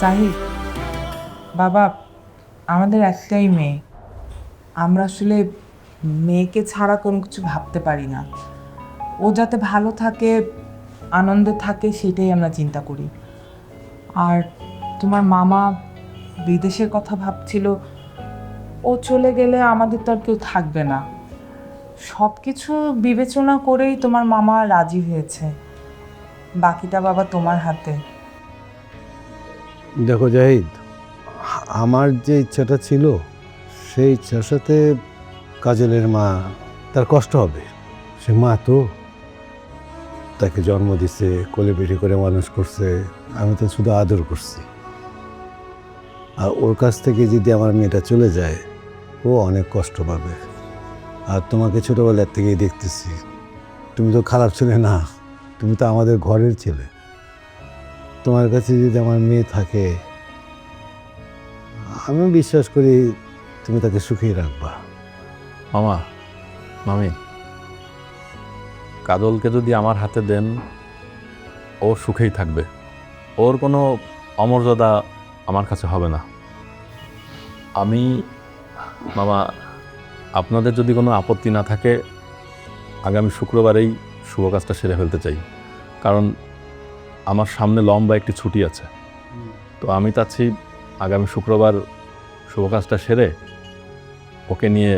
সাহিদ, বাবা, আমাদের একটাই মেয়ে। আমরা আসলে মেয়েকে ছাড়া কোনো কিছু ভাবতে পারি না। ও যাতে ভালো থাকে, আনন্দে থাকে, সেটাই আমরা চিন্তা করি। আর তোমার মামা বিদেশের কথা ভাবছিল, ও চলে গেলে আমাদের তো আর কেউ থাকবে না। সব কিছু বিবেচনা করেই তোমার মামা রাজি হয়েছে। বাকিটা বাবা তোমার হাতে। দেখো জাহিদ, আমার যে ইচ্ছাটা ছিল সেই ইচ্ছার সাথে কাজলের মা, তার কষ্ট হবে। সে মা তো, তাকে জন্ম দিছে, কোলে পিঠে করে মানুষ করছে, আমি তো শুধু আদর করছি। আর ওর কাছ থেকে যদি আমার মেয়েটা চলে যায়, ও অনেক কষ্ট পাবে। আর তোমাকে ছোটবেলার থেকেই দেখতেছি, তুমি তো খারাপ ছেলে না, তুমি তো আমাদের ঘরের ছেলে। তোমার কাছে যদি আমার মেয়ে থাকে, আমি বিশ্বাস করি তুমি তাকে সুখেই রাখবা। মামা, মামি, কাজলকে যদি আমার হাতে দেন, ও সুখেই থাকবে। ওর কোনো অমর্যাদা আমার কাছে হবে না। আমি মামা, আপনাদের যদি কোনো আপত্তি না থাকে, আগামী শুক্রবারেই শুভ কাজটা সেরে ফেলতে চাই। কারণ আমার সামনে লম্বা একটি ছুটি আছে। তো আমি চাচ্ছি আগামী শুক্রবার শুভ কাজটা সেরে ওকে নিয়ে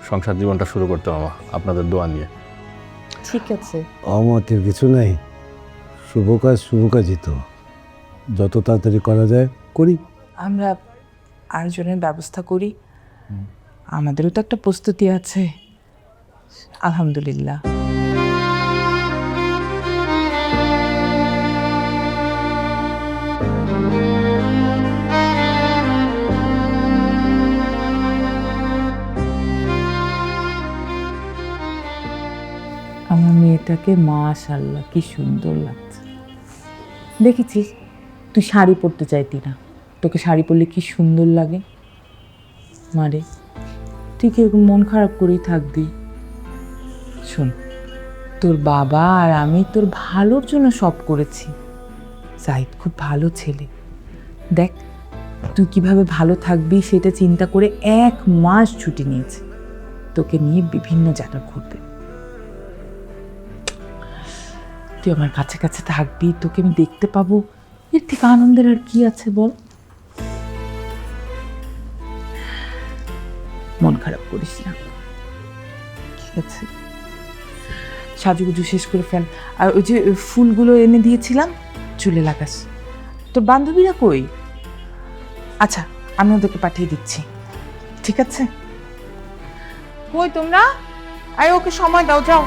সংসার জীবনটা শুরু করতে, মামা, আপনাদের দোয়া নিয়ে। ঠিক আছে। অমতের কিছু নাই, শুভ কাজই তো, যত তাড়াতাড়ি করা যায় করি। আমরা আয়োজনের ব্যবস্থা করি, আমাদেরও তো একটা প্রস্তুতি আছে। আলহামদুলিল্লাহ। আমার মেয়েটাকে মাশাআল্লাহ কি সুন্দর লাগছে। দেখেছিস, তুই শাড়ি পরতে চাইতি না, তোকে শাড়ি পরলে কি সুন্দর লাগে। মারে, তুই কি এরকম মন খারাপ করেই থাকবি? শোন, তোর বাবা আর আমি তোর ভালোর জন্য সব করেছি। জাহিদ খুব ভালো ছেলে। দেখ, তুই কিভাবে ভালো থাকবি সেটা চিন্তা করে 1 মাস ছুটি নিয়েছে, তোকে নিয়ে বিভিন্ন জায়গা ঘুরবে। তুই আমার কাছে কাছে থাকবি, তোকে আমি দেখতে পাবো, এর থেকে আনন্দের আর কি আছে বল। মন খারাপ করিস না, ঠিক আছে? সাজুগুজু শেষ করে ফেল। আর ওই যে ফুলগুলো এনে দিয়েছিলাম, চুলে লাগাস। তোর বান্ধবীরা কই? আচ্ছা, আমি ওদেরকে পাঠিয়ে দিচ্ছি, ঠিক আছে? কই তোমরা? আরে ওকে সময় দাও, যাও।